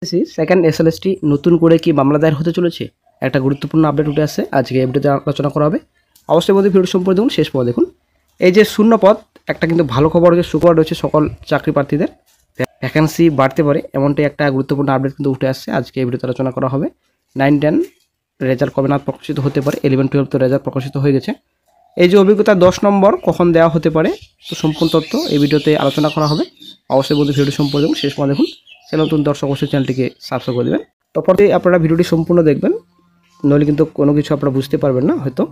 Second SLST নতুন করে কি মামলা দায়ের হতে চলেছে, একটা গুরুত্বপূর্ণ আপডেট উঠে আসছে। আজকে এই ভিডিওতে আলোচনা করা হবে। অবশ্যই মধ্যে ভিডিও সম্পর্কে দেখুন, শেষ পর্যন্ত দেখুন। এই যে শূন্য পদ, একটা কিন্তু ভালো খবর হচ্ছে, সুখবর রয়েছে সকল চাকরি প্রার্থীদের, ভ্যাকেন্সি বাড়তে পারে এমনটাই একটা গুরুত্বপূর্ণ আপডেট কিন্তু উঠে আসছে। আজকে এই ভিডিওতে আলোচনা করা হবে। 9-10 রেজাল্ট কবে নাগাদ প্রকাশিত হতে পারে, 11-12 তো রেজাল্ট প্রকাশিত হয়ে গেছে। এই যে অভিজ্ঞতা 10 নম্বর কখন দেওয়া হতে পারে, তো সম্পূর্ণ তথ্য এই ভিডিওতে আলোচনা করা হবে। অবশ্যই বন্ধু ভিডিও সম্পর্কে দেখুন, শেষ পর্যন্ত দেখুন। চ্যানেল নতুন দর্শক অবশ্যই চ্যানেলটিকে সাবস্ক্রাইব করে দেবেন। তারপরে আপনারা ভিডিওটি সম্পূর্ণ দেখবেন, নইলে কিন্তু কোনো কিছু আপনারা বুঝতে পারবেন না হয়তো।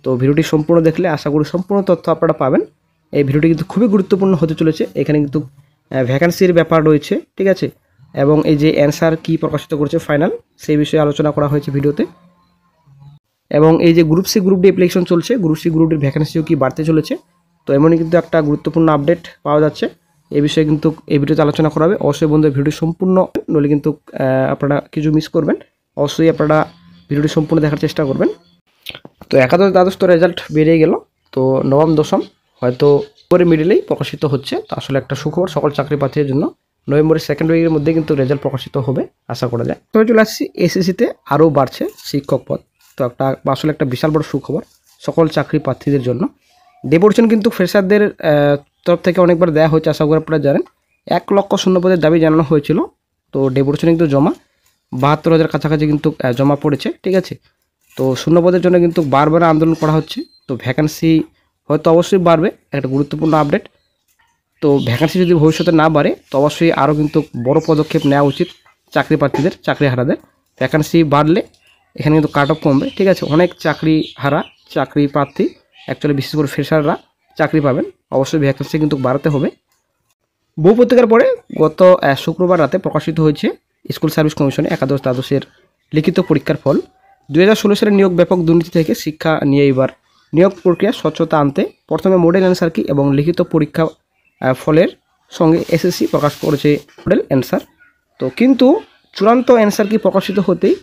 তো ভিডিওটি সম্পূর্ণ দেখলে আশা করি সম্পূর্ণ তথ্য আপনারা পাবেন। এই ভিডিওটি কিন্তু খুবই গুরুত্বপূর্ণ হতে চলেছে। এখানে কিন্তু ভ্যাকেন্সির ব্যাপার রয়েছে, ঠিক আছে, এবং এই যে অ্যান্সার কি প্রকাশিত করেছে ফাইনাল, সেই বিষয়ে আলোচনা করা হয়েছে ভিডিওতে। এবং এই যে group C group D application চলছে, গ্রুপ সি গ্রুপ ডির ভ্যাকেন্সিও কি বাড়তে চলেছে, তো এমনই কিন্তু একটা গুরুত্বপূর্ণ আপডেট পাওয়া যাচ্ছে। এই বিষয়ে কিন্তু এই ভিডিওতে আলোচনা করা হবে। অবশ্যই বন্ধু ভিডিওটি সম্পূর্ণ, নইলে কিন্তু আপনারা কিছু মিস করবেন। অবশ্যই আপনারা ভিডিওটি সম্পূর্ণ দেখার চেষ্টা করবেন। তো একাদশ দ্বাদশ তো রেজাল্ট বেরিয়ে গেল, তো নবম দশম হয়তো নভেম্বরের মিডিলেই প্রকাশিত হচ্ছে। তো আসলে একটা সুখবর সকল চাকরি প্রার্থীদের জন্য। নভেম্বরের সেকেন্ড উইকের মধ্যে কিন্তু রেজাল্ট প্রকাশিত হবে আশা করা যায়। তবে চলে আসছি এসএসসিতে আরও বাড়ছে শিক্ষক পদ, তো আসলে একটা বিশাল বড় সুখবর সকল চাকরি প্রার্থীদের জন্য। ডেপুটেশন কিন্তু ফ্রেশারদের তরফ থেকে অনেকবার দেওয়া হয়েছে, আশা করি আপনারা জানেন। 1 লক্ষ শূন্য পদের দাবি জানানো হয়েছিল, তো ডেপুটেশন কিন্তু জমা 72,000 কাছাকাছি কিন্তু জমা পড়েছে, ঠিক আছে। তো শূন্যপদের জন্য কিন্তু বারবার আন্দোলন করা হচ্ছে। তো ভ্যাকেন্সি হয়তো অবশ্যই বাড়বে, একটা গুরুত্বপূর্ণ আপডেট। তো ভ্যাকেন্সি যদি ভবিষ্যতে না বাড়ে, তো অবশ্যই আরও কিন্তু বড় পদক্ষেপ নেওয়া উচিত চাকরি প্রার্থীদের, চাকরি হারাদের। ভ্যাকেন্সি বাড়লে এখানে কিন্তু কাট অফ কমবে, ঠিক আছে। অনেক চাকরি হারা চাকরি প্রার্থী, অ্যাকচুয়ালি বিশেষ করে ফ্রেশাররা চাকরি পাবেন। অবশ্যই ভ্যাকেন্সি কিন্তু বাড়াতে হবে। বহু পত্রিকার পরে গত শুক্রবার রাতে প্রকাশিত হয়েছে স্কুল সার্ভিস কমিশনে একাদশ দ্বাদশের লিখিত পরীক্ষার ফল। 2016 সালের নিয়োগ ব্যাপক দুর্নীতি থেকে শিক্ষা নিয়ে এবার নিয়োগ প্রক্রিয়া স্বচ্ছতা আনতে প্রথমে মডেল অ্যান্সার কি এবং লিখিত পরীক্ষা ফলের সঙ্গে এসএসসি প্রকাশ করেছে মডেল অ্যান্সার। তো কিন্তু চূড়ান্ত অ্যান্সার কি প্রকাশিত হতেই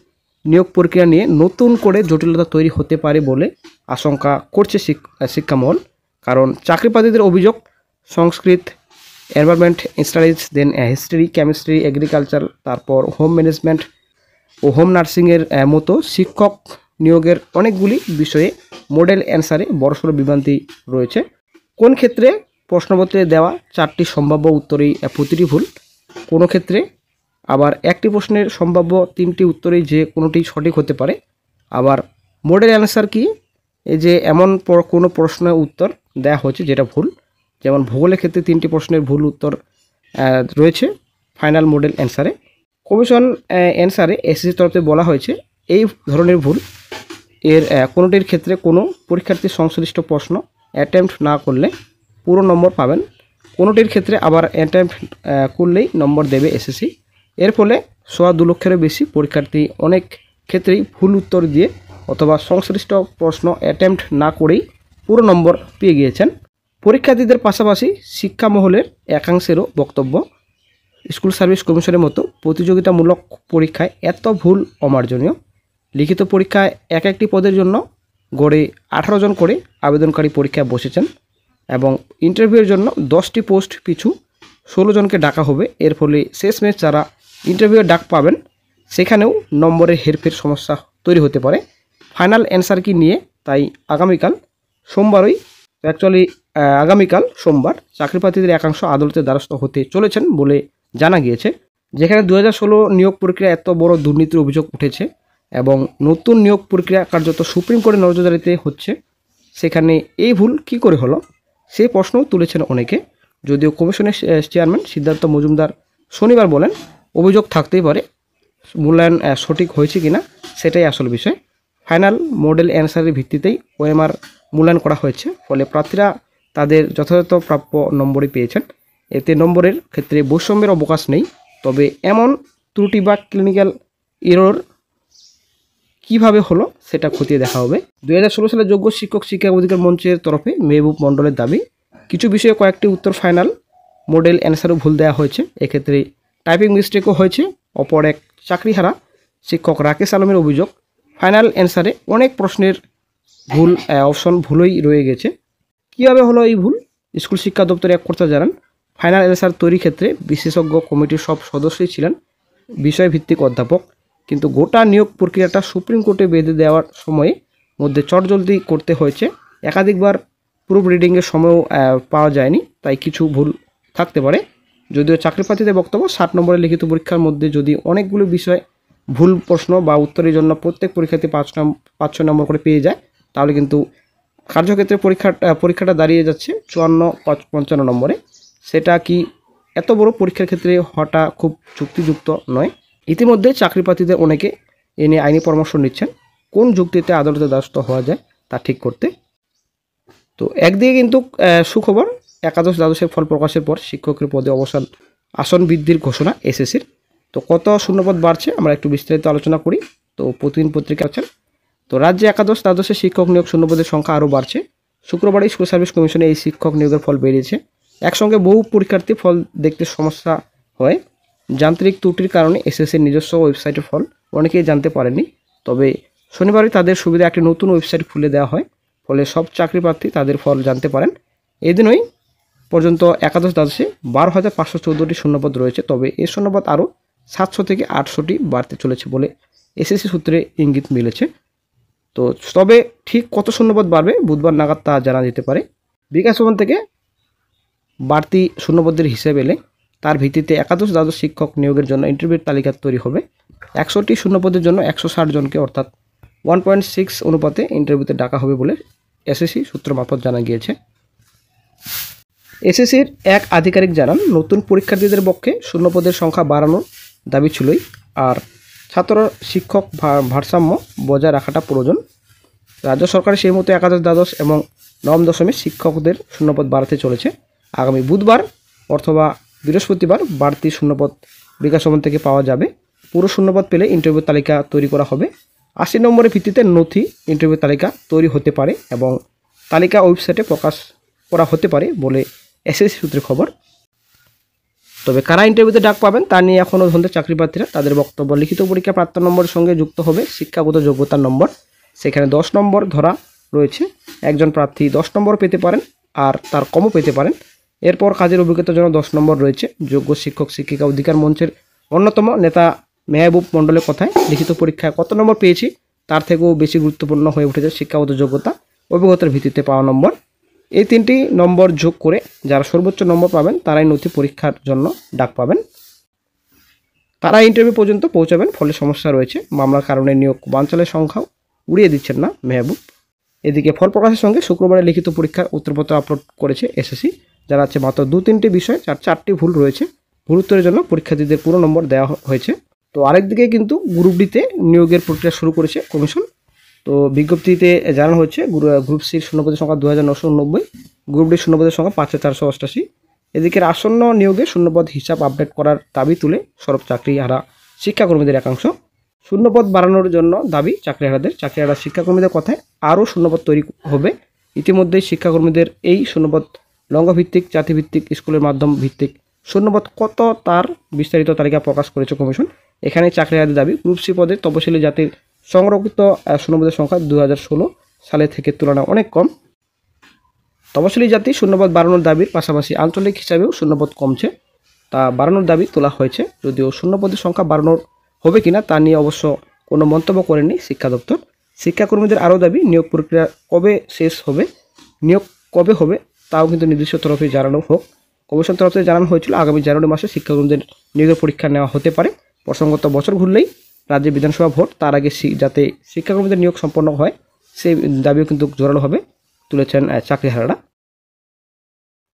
নিয়োগ প্রক্রিয়া নিয়ে নতুন করে জটিলতা তৈরি হতে পারে বলে আশঙ্কা করছে শিক্ষামহল। কারণ চাকরি প্রার্থীদের অভিযোগ, Sanskrit, environment studies, then history, chemistry, agriculture, তারপর হোম ম্যানেজমেন্ট ও হোম নার্সিংয়ের মতো শিক্ষক নিয়োগের অনেকগুলি বিষয়ে মডেল অ্যান্সারে বড়সড় বিভ্রান্তি রয়েছে। কোন ক্ষেত্রে প্রশ্নপত্রে দেওয়া 4টি সম্ভাব্য উত্তরেই প্রতিটি ভুল, কোনো ক্ষেত্রে আবার একটি প্রশ্নের সম্ভাব্য 3টি উত্তরেই যে কোনোটি সঠিক হতে পারে। আবার মডেল অ্যান্সার কি, এই যে এমন কোনো প্রশ্নের উত্তর দেওয়া হয়েছে যেটা ভুল, যেমন ভূগোলের ক্ষেত্রে 3টি প্রশ্নের ভুল উত্তর রয়েছে ফাইনাল মডেল অ্যান্সারে। কমিশন অ্যান্সারে এসএসসি তরফে বলা হয়েছে এই ধরনের ভুল এর কোনোটির ক্ষেত্রে কোনো পরীক্ষার্থী সংশ্লিষ্ট প্রশ্ন অ্যাটেম্প্ট না করলে পুরো নম্বর পাবেন, কোনোটির ক্ষেত্রে আবার অ্যাটেম্প্ট করলেই নম্বর দেবে এসএসসি। এর ফলে 2.25 লক্ষেরও বেশি পরীক্ষার্থী অনেক ক্ষেত্রেই ভুল উত্তর দিয়ে অথবা সংশ্লিষ্ট প্রশ্ন অ্যাটেম্প্ট না করেই পুরো নম্বর পেয়ে গিয়েছেন। পরীক্ষার্থীদের পাশাপাশি শিক্ষা মহলের একাংশেরও বক্তব্য, স্কুল সার্ভিস কমিশনের মতো প্রতিযোগিতামূলক পরীক্ষায় এত ভুল অমার্জনীয়। লিখিত পরীক্ষায় একটি পদের জন্য গড়ে 18 জন করে আবেদনকারী পরীক্ষায় বসেছেন এবং ইন্টারভিউয়ের জন্য 10টি পোস্ট পিছু 16 জনকে ডাকা হবে। এর ফলে শেষমেশ যারা ইন্টারভিউয়ে ডাক পাবেন সেখানেও নম্বরের হেরফের সমস্যা তৈরি হতে পারে। ফাইনাল অ্যান্সার কি নিয়ে তাই আগামীকাল সোমবার চাকরি প্রার্থীদের একাংশ আদালতের দ্বারস্থ হতে চলেছেন বলে জানা গিয়েছে। যেখানে 2016 নিয়োগ প্রক্রিয়া এত বড় দুর্নীতির অভিযোগ উঠেছে এবং নতুন নিয়োগ প্রক্রিয়া কার্যত সুপ্রিম কোর্টের নজরদারিতে হচ্ছে, সেখানে এই ভুল কি করে হলো সেই প্রশ্নও তুলেছেন অনেকে। যদিও কমিশনের চেয়ারম্যান সিদ্ধার্থ মজুমদার শনিবার বলেন অভিযোগ থাকতেই পারে, মূল্যায়ন সঠিক হয়েছে কিনা সেটাই আসল বিষয়। ফাইনাল মডেল অ্যান্সারের ভিত্তিতেই ওএমআর মূল্যায়ন করা হয়েছে, ফলে প্রার্থীরা তাদের যথাযথ প্রাপ্য নম্বরই পেয়েছেন। এতে নম্বরের ক্ষেত্রে বৈষম্যের অবকাশ নেই। তবে এমন ত্রুটি বা ক্লিনিক্যাল এরর কিভাবে হলো সেটা খতিয়ে দেখা হবে। 2016 সালে যোগ্য শিক্ষক শিক্ষা অধিকার মঞ্চের তরফে মেহবুব মণ্ডলের দাবি, কিছু বিষয়ে কয়েকটি উত্তর ফাইনাল মডেল অ্যান্সারও ভুল দেওয়া হয়েছে, এক্ষেত্রে টাইপিং মিস্টেকও হয়েছে। অপর এক চাকরিহারা শিক্ষক রাকেশ আলমের অভিযোগ, ফাইনাল অ্যান্সারে অনেক প্রশ্নের ভুল অপশন ভুলই রয়ে গেছে। কীভাবে হলো এই ভুল, স্কুল শিক্ষা দপ্তরের এক কর্তা জানান, ফাইনাল অ্যান্সার তৈরির ক্ষেত্রে বিশেষজ্ঞ কমিটির সব সদস্যই ছিলেন বিষয়ভিত্তিক অধ্যাপক, কিন্তু গোটা নিয়োগ প্রক্রিয়াটা সুপ্রিম কোর্টে বেঁধে দেওয়ার সময়ে মধ্যে চটজলদি করতে হয়েছে। একাধিকবার প্রুফ রিডিংয়ের সময়ও পাওয়া যায়নি, তাই কিছু ভুল থাকতে পারে। যদিও চাকরি প্রার্থীদের বক্তব্য 60 নম্বরের লিখিত পরীক্ষার মধ্যে যদি অনেকগুলো বিষয় ভুল প্রশ্ন বা উত্তরের জন্য প্রত্যেক পরীক্ষার্থী 5-6 নম্বর করে পেয়ে যায়, তাহলে কিন্তু কার্যক্ষেত্রে পরীক্ষাটা দাঁড়িয়ে যাচ্ছে 54-55 নম্বরে। সেটা কি এত বড় পরীক্ষার ক্ষেত্রে হওয়াটা খুব যুক্তিযুক্ত নয়। ইতিমধ্যে চাকরি প্রার্থীদের অনেকে এ নিয়ে আইনি পরামর্শ নিচ্ছেন, কোন যুক্তিতে আদালতে দ্বারস্থ হওয়া যায় তা ঠিক করতে। তো একদিকে কিন্তু সুখবর, একাদশ দ্বাদশের ফল প্রকাশের পর শিক্ষকের পদে আসন বৃদ্ধির ঘোষণা এসএসসির। তো কত শূন্যপদ বাড়ছে আমরা একটু বিস্তারিত আলোচনা করি। তো প্রতিদিন পত্রিকা আছেন। তো রাজ্যে একাদশ দ্বাদশের শিক্ষক নিয়োগ শূন্যপদের সংখ্যা আরও বাড়ছে। শুক্রবারই স্কুল সার্ভিস কমিশনে এই শিক্ষক নিয়োগের ফল বেরিয়েছে। একসঙ্গে বহু পরীক্ষার্থী ফল দেখতে সমস্যা হয়। যান্ত্রিক ত্রুটির কারণে এসএসসির নিজস্ব ওয়েবসাইটের ফল অনেকেই জানতে পারেননি। তবে শনিবারই তাদের সুবিধা একটি নতুন ওয়েবসাইট খুলে দেওয়া হয়, ফলে সব চাকরি প্রার্থী তাদের ফল জানতে পারেন। এদিনই পর্যন্ত একাদশ দ্বাদশে 12,514টি শূন্যপদ রয়েছে। তবে এই শূন্যপদ আরও 700 থেকে 800টি বাড়তে চলেছে বলে এসএসসি সূত্রে ইঙ্গিত মিলেছে। তো তবে ঠিক কত শূন্যপদ বাড়বে বুধবার নাগাদ তা জানা যেতে পারে। বিকাশ ভবন থেকে বাড়তি শূন্যপদের হিসেব এলে তার ভিত্তিতে একাদশ দ্বাদশ শিক্ষক নিয়োগের জন্য ইন্টারভিউর তালিকা তৈরি হবে। 100টি শূন্যপদের জন্য 160 জনকে অর্থাৎ 1.6 অনুপাতে ইন্টারভিউতে ডাকা হবে বলে এসএসসি সূত্র মারফত জানা গিয়েছে। এসএসসির এক আধিকারিক জানান, নতুন পরীক্ষার্থীদের পক্ষে শূন্যপদের সংখ্যা বাড়ানোর দাবি ছিলই, আর ছাত্র শিক্ষক ভারসাম্য বজায় রাখাটা প্রয়োজন। রাজ্য সরকারের সেই মতো একাদশ দ্বাদশ এবং নবম দশমের শিক্ষকদের শূন্যপদ বাড়াতে চলেছে। আগামী বুধবার অথবা বৃহস্পতিবার বাড়তি শূন্যপদ বিকাশ ভবন থেকে পাওয়া যাবে। পুরো শূন্যপদ পেলে ইন্টারভিউ তালিকা তৈরি করা হবে। 80 নম্বরের ভিত্তিতে নথি ইন্টারভিউ তালিকা তৈরি হতে পারে এবং তালিকা ওয়েবসাইটে প্রকাশ করা হতে পারে বলে এসএসসি সূত্রে খবর। তবে কারা ইন্টারভিউতে ডাক পাবেন তা নিয়ে এখনও ধন্দে চাকরি প্রার্থীরা। তাদের বক্তব্য, লিখিত পরীক্ষা প্রাপ্ত নম্বরের সঙ্গে যুক্ত হবে শিক্ষাগত যোগ্যতার নম্বর। সেখানে 10 নম্বর ধরা রয়েছে। একজন প্রার্থী 10 নম্বর পেতে পারেন আর তার কমও পেতে পারেন। এরপর কাজের অভিজ্ঞতার জন্য 10 নম্বর রয়েছে। যোগ্য শিক্ষক শিক্ষিকা অধিকার মঞ্চের অন্যতম নেতা মেহবুব মণ্ডলের কথায়, লিখিত পরীক্ষায় কত নম্বর পেয়েছি তার থেকেও বেশি গুরুত্বপূর্ণ হয়ে উঠেছে শিক্ষাগত যোগ্যতা, অভিজ্ঞতার ভিত্তিতে পাওয়া নম্বর। এই 3টি নম্বর যোগ করে যারা সর্বোচ্চ নম্বর পাবেন তারাই নথি পরীক্ষার জন্য ডাক পাবেন। তারা ইন্টারভিউ পর্যন্ত পৌঁছাবেন। ফলে সমস্যা রয়েছে, মামলার কারণে নিয়োগ বানচালের সংখ্যাও উড়িয়ে দিচ্ছেন না মেহবুব। এদিকে ফল প্রকাশের সঙ্গে শুক্রবারে লিখিত পরীক্ষার উত্তরপত্র আপলোড করেছে এসএসসি। যারা আছে মাত্র 2-3টি বিষয় 4টি ভুল রয়েছে। ভুল উত্তরের জন্য পরীক্ষার্থীদের পুরো নম্বর দেওয়া হয়েছে। তো আরেকদিকে কিন্তু গ্রুপ ডিতে নিয়োগের প্রক্রিয়া শুরু করেছে কমিশন। তো বিজ্ঞপ্তিতে জানানো হয়েছে গ্রুপ সির শূন্যপদের সংখ্যা 2990, গ্রুপ ডি শূন্যপদের সংখ্যা 5488। এদিকে আসন্ন নিয়োগে শূন্যপদ হিসাব আপডেট করার দাবি তুলে সরব চাকরিহারা শিক্ষাকর্মীদের একাংশ। শূন্যপদ বাড়ানোর জন্য দাবি চাকরিহারা শিক্ষাকর্মীদের কথায় আরও শূন্যপদ তৈরি হবে। ইতিমধ্যেই শিক্ষাকর্মীদের এই শূন্যপদ লঙ্ঘভিত্তিক, জাতিভিত্তিক, স্কুলের মাধ্যম ভিত্তিক শূন্যপদ কত তার বিস্তারিত তালিকা প্রকাশ করেছে কমিশন। এখানে চাকরিহারাদের দাবি, গ্রুপ সি পদে তপশিলি জাতির সংরক্ষিত শূন্যপদের সংখ্যা 2016 সালে থেকে তুলনায় অনেক কম। তপশিলি জাতি শূন্যপদ বাড়ানোর দাবির পাশাপাশি আঞ্চলিক হিসাবেও শূন্যপদ কমছে, তা বাড়ানোর দাবি তোলা হয়েছে। যদিও শূন্যপদের সংখ্যা বাড়ানোর হবে কিনা তা নিয়ে অবশ্য কোনো মন্তব্য করেননি শিক্ষা দপ্তর। শিক্ষাকর্মীদের আরও দাবি, নিয়োগ প্রক্রিয়া কবে শেষ হবে, নিয়োগ কবে হবে তাও কিন্তু নির্দিষ্ট তরফে জানানো হোক। কমিশন তরফ থেকে জানানো হয়েছিল আগামী জানুয়ারি মাসে শিক্ষাকর্মীদের নিয়োগের পরীক্ষা নেওয়া হতে পারে। প্রসঙ্গত বছর ঘুরলেই রাজ্যে বিধানসভা ভোট, তার আগে যাতে শিক্ষাকর্মীদের নিয়োগ সম্পন্ন হয় সেই দাবিও কিন্তু জোরালোভাবে তুলেছেন চাকরিহারারা।